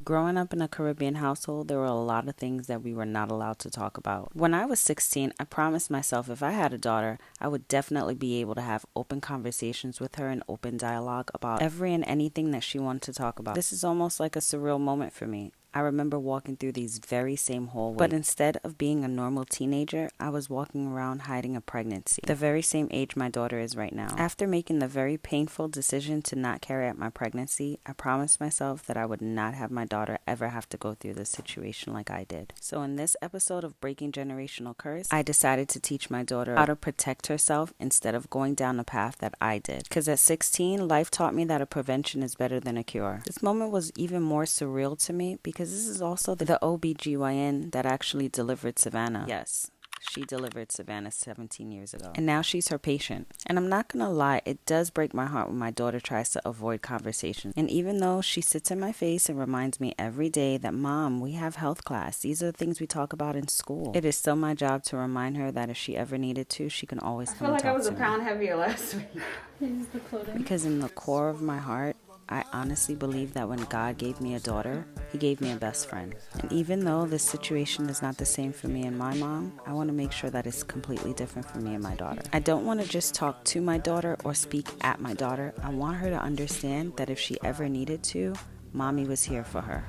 Growing up in a Caribbean household, there were a lot of things that we were not allowed to talk about. When I was 16, I promised myself if I had a daughter, I would definitely be able to have open conversations with her and open dialogue about every and anything that she wanted to talk about. This is almost like a surreal moment for me. I remember walking through these very same hallways, but instead of being a normal teenager, I was walking around hiding a pregnancy, the very same age my daughter is right now. After making the very painful decision to not carry out my pregnancy, I promised myself that I would not have my daughter ever have to go through this situation like I did. So in this episode of Breaking Generational Curse, I decided to teach my daughter how to protect herself instead of going down the path that I did. Because at 16, life taught me that a prevention is better than a cure. This moment was even more surreal to me because this is also the OBGYN that actually delivered Savannah. Yes, she delivered Savannah 17 years ago. And now she's her patient. And I'm not gonna lie, it does break my heart when my daughter tries to avoid conversation. And even though she sits in my face and reminds me every day that, Mom, we have health class. These are the things we talk about in school. It is still my job to remind her that if she ever needed to, she can always come and talk to me. I feel like I was a pound heavier last week. Because in the core of my heart, I honestly believe that when God gave me a daughter, He gave me a best friend. And even though this situation is not the same for me and my mom, I want to make sure that it's completely different for me and my daughter. I don't want to just talk to my daughter or speak at my daughter. I want her to understand that if she ever needed to, Mommy was here for her.